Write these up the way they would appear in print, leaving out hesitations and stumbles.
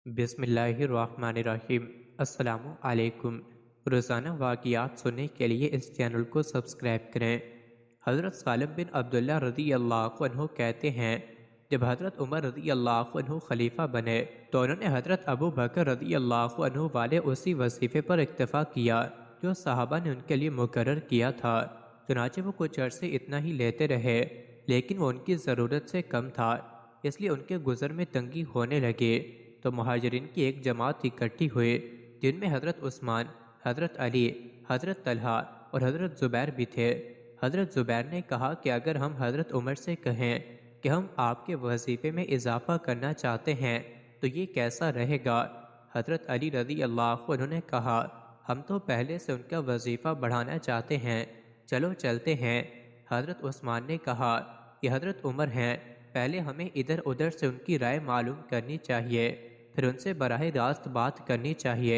بسم اللہ الرحمن الرحیم۔ السلام علیکم۔ روزانہ واقعات سننے کے لیے اس چینل کو سبسکرائب کریں۔ حضرت سالم بن عبداللہ رضی اللہ عنہ کہتے ہیں، جب حضرت عمر رضی اللہ عنہ خلیفہ بنے تو انہوں نے حضرت ابو بکر رضی اللہ عنہ والے اسی وظیفے پر اکتفا کیا جو صحابہ نے ان کے لیے مقرر کیا تھا۔ چنانچہ وہ کچھ عرصے اتنا ہی لیتے رہے، لیکن وہ ان کی ضرورت سے کم تھا، اس لیے ان کے گزر میں تنگی ہونے لگے تو مہاجرین کی ایک جماعت اکٹھی ہوئی، جن میں حضرت عثمان، حضرت علی، حضرت طلحہ اور حضرت زبیر بھی تھے۔ حضرت زبیر نے کہا کہ اگر ہم حضرت عمر سے کہیں کہ ہم آپ کے وظیفے میں اضافہ کرنا چاہتے ہیں تو یہ کیسا رہے گا؟ حضرت علی رضی اللہ عنہ نے کہا، ہم تو پہلے سے ان کا وظیفہ بڑھانا چاہتے ہیں، چلو چلتے ہیں۔ حضرت عثمان نے کہا کہ حضرت عمر ہیں، پہلے ہمیں ادھر ادھر سے ان کی رائے معلوم کرنی چاہیے، پھر ان سے براہ راست بات کرنی چاہیے۔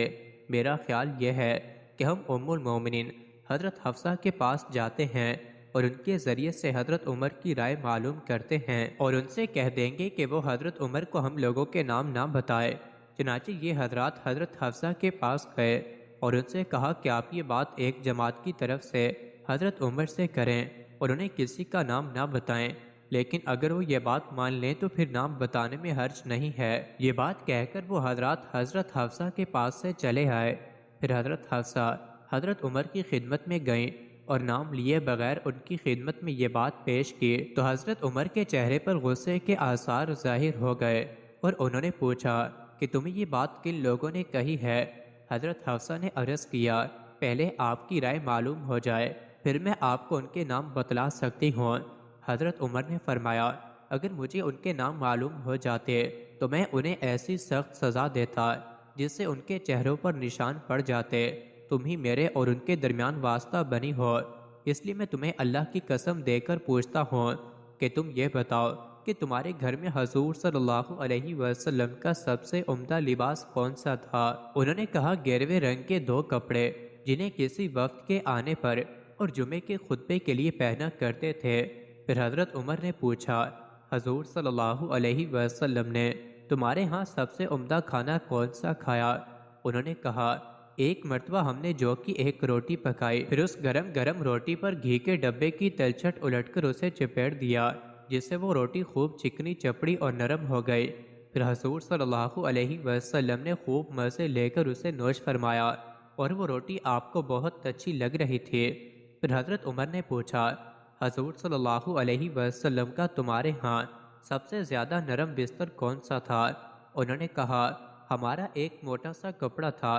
میرا خیال یہ ہے کہ ہم ام المومنین حضرت حفصہ کے پاس جاتے ہیں اور ان کے ذریعے سے حضرت عمر کی رائے معلوم کرتے ہیں اور ان سے کہہ دیں گے کہ وہ حضرت عمر کو ہم لوگوں کے نام نہ بتائے۔ چنانچہ یہ حضرات حضرت حفصہ کے پاس گئے اور ان سے کہا کہ آپ یہ بات ایک جماعت کی طرف سے حضرت عمر سے کریں اور انہیں کسی کا نام نہ بتائیں، لیکن اگر وہ یہ بات مان لیں تو پھر نام بتانے میں حرج نہیں ہے۔ یہ بات کہہ کر وہ حضرات حضرت حفصہ کے پاس سے چلے آئے۔ پھر حضرت حفصہ حضرت عمر کی خدمت میں گئیں اور نام لیے بغیر ان کی خدمت میں یہ بات پیش کی تو حضرت عمر کے چہرے پر غصے کے آثار ظاہر ہو گئے اور انہوں نے پوچھا کہ تمہیں یہ بات کن لوگوں نے کہی ہے؟ حضرت حفصہ نے عرض کیا، پہلے آپ کی رائے معلوم ہو جائے، پھر میں آپ کو ان کے نام بتلا سکتی ہوں۔ حضرت عمر نے فرمایا، اگر مجھے ان کے نام معلوم ہو جاتے تو میں انہیں ایسی سخت سزا دیتا جس سے ان کے چہروں پر نشان پڑ جاتے۔ تم ہی میرے اور ان کے درمیان واسطہ بنی ہو، اس لیے میں تمہیں اللہ کی قسم دے کر پوچھتا ہوں کہ تم یہ بتاؤ کہ تمہارے گھر میں حضور صلی اللہ علیہ وسلم کا سب سے عمدہ لباس کون سا تھا؟ انہوں نے کہا، گیروے رنگ کے 2 کپڑے جنہیں کسی وفد کے آنے پر اور جمعے کے خطبے کے لیے پہنا کرتے تھے۔ پھر حضرت عمر نے پوچھا، حضور صلی اللہ علیہ وسلم نے تمہارے ہاں سب سے عمدہ کھانا کون سا کھایا؟ انہوں نے کہا، ایک مرتبہ ہم نے جو کی ایک روٹی پکائی، پھر اس گرم گرم روٹی پر گھی کے ڈبے کی تلچھٹ الٹ کر اسے چپیٹ دیا جس سے وہ روٹی خوب چکنی چپڑی اور نرم ہو گئی۔ پھر حضور صلی اللہ علیہ وسلم نے خوب مزے لے کر اسے نوش فرمایا اور وہ روٹی آپ کو بہت اچھی لگ رہی تھی۔ پھر حضرت عمر نے پوچھا، حضور صلی اللہ علیہ وسلم کا تمہارے ہاں سب سے زیادہ نرم بستر کون سا تھا؟ انہوں نے کہا، ہمارا ایک موٹا سا کپڑا تھا،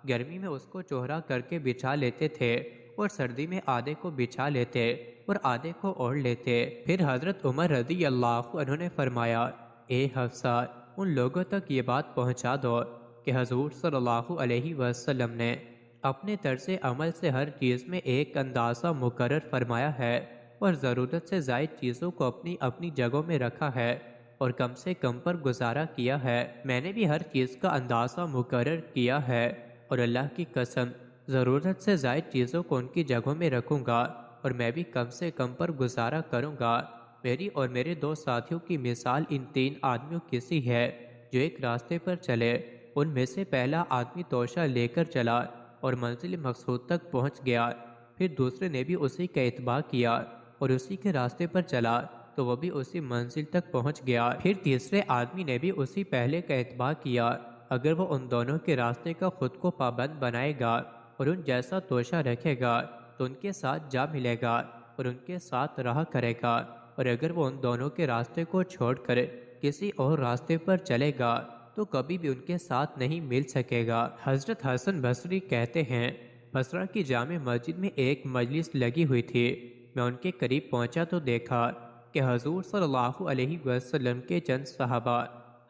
گرمی میں اس کو چوہرا کر کے بچھا لیتے تھے اور سردی میں آدھے کو بچھا لیتے اور آدھے کو اوڑھ لیتے۔ پھر حضرت عمر رضی اللہ عنہ نے فرمایا، اے حفصہ، ان لوگوں تک یہ بات پہنچا دو کہ حضور صلی اللہ علیہ وسلم نے اپنے طرز عمل سے ہر چیز میں ایک اندازہ مقرر فرمایا ہے اور ضرورت سے زائد چیزوں کو اپنی اپنی جگہوں میں رکھا ہے اور کم سے کم پر گزارا کیا ہے۔ میں نے بھی ہر چیز کا اندازہ مقرر کیا ہے اور اللہ کی قسم ضرورت سے زائد چیزوں کو ان کی جگہوں میں رکھوں گا اور میں بھی کم سے کم پر گزارا کروں گا۔ میری اور میرے 2 ساتھیوں کی مثال ان 3 آدمیوں کی سی ہے جو ایک راستے پر چلے۔ ان میں سے پہلا آدمی توشہ لے کر چلا اور منزل مقصود تک پہنچ گیا، پھر دوسرے نے بھی اسی کا اتباع کیا اور اسی کے راستے پر چلا تو وہ بھی اسی منزل تک پہنچ گیا، پھر تیسرے آدمی نے بھی اسی پہلے کا اتباع کیا۔ اگر وہ ان دونوں کے راستے کا خود کو پابند بنائے گا اور ان جیسا توشہ رکھے گا تو ان کے ساتھ جا ملے گا اور ان کے ساتھ رہا کرے گا، اور اگر وہ ان دونوں کے راستے کو چھوڑ کر کسی اور راستے پر چلے گا تو کبھی بھی ان کے ساتھ نہیں مل سکے گا۔ حضرت حسن بصری کہتے ہیں، بصرہ کی جامع مسجد میں ایک مجلس لگی ہوئی تھی، میں ان کے قریب پہنچا تو دیکھا کہ حضور صلی اللہ علیہ وسلم کے چند صحابہ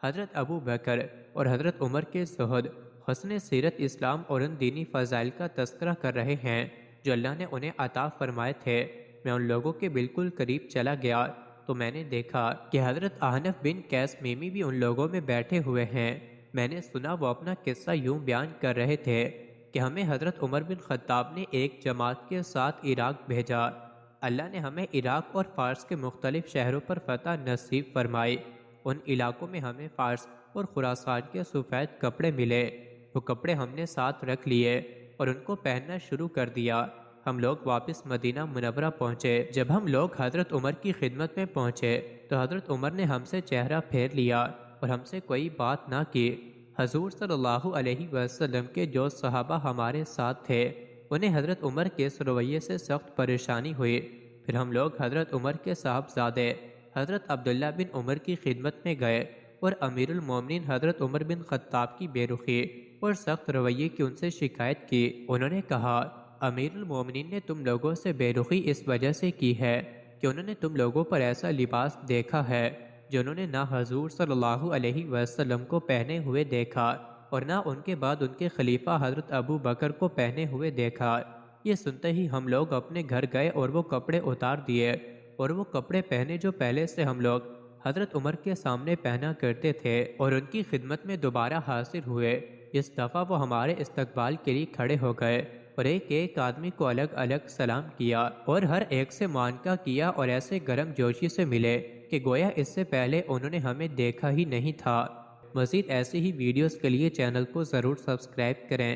حضرت ابو بکر اور حضرت عمر کے زہد، حسن سیرت اسلام اور ان دینی فضائل کا تذکرہ کر رہے ہیں جو اللہ نے انہیں عطا فرمائے تھے۔ میں ان لوگوں کے بالکل قریب چلا گیا تو میں نے دیکھا کہ حضرت احنف بن قیس میمی بھی ان لوگوں میں بیٹھے ہوئے ہیں۔ میں نے سنا وہ اپنا قصہ یوں بیان کر رہے تھے کہ ہمیں حضرت عمر بن خطاب نے ایک جماعت کے ساتھ عراق بھیجا، اللہ نے ہمیں عراق اور فارس کے مختلف شہروں پر فتح نصیب فرمائی، ان علاقوں میں ہمیں فارس اور خراسان کے سفید کپڑے ملے۔ وہ کپڑے ہم نے ساتھ رکھ لیے اور ان کو پہننا شروع کر دیا۔ ہم لوگ واپس مدینہ منورہ پہنچے۔ جب ہم لوگ حضرت عمر کی خدمت میں پہنچے تو حضرت عمر نے ہم سے چہرہ پھیر لیا اور ہم سے کوئی بات نہ کی۔ حضور صلی اللہ علیہ وسلم کے جو صحابہ ہمارے ساتھ تھے انہیں حضرت عمر کے اس رویے سے سخت پریشانی ہوئی۔ پھر ہم لوگ حضرت عمر کے صاحبزادے حضرت عبداللہ بن عمر کی خدمت میں گئے اور امیر المومنین حضرت عمر بن خطاب کی بے رخی اور سخت رویے کی ان سے شکایت کی۔ انہوں نے کہا، امیر المومنین نے تم لوگوں سے بے رخی اس وجہ سے کی ہے کہ انہوں نے تم لوگوں پر ایسا لباس دیکھا ہے جو انہوں نے نہ حضور صلی اللہ علیہ وسلم کو پہنے ہوئے دیکھا اور نہ ان کے بعد ان کے خلیفہ حضرت ابو بکر کو پہنے ہوئے دیکھا۔ یہ سنتے ہی ہم لوگ اپنے گھر گئے اور وہ کپڑے اتار دیے اور وہ کپڑے پہنے جو پہلے سے ہم لوگ حضرت عمر کے سامنے پہنا کرتے تھے اور ان کی خدمت میں دوبارہ حاضر ہوئے۔ اس دفعہ وہ ہمارے استقبال کے لیے کھڑے ہو گئے اور ایک ایک آدمی کو الگ الگ سلام کیا اور ہر ایک سے معانقہ کیا اور ایسے گرم جوشی سے ملے کہ گویا اس سے پہلے انہوں نے ہمیں دیکھا ہی نہیں تھا۔ مزید ایسی ہی ویڈیوز کے لیے چینل کو ضرور سبسکرائب کریں۔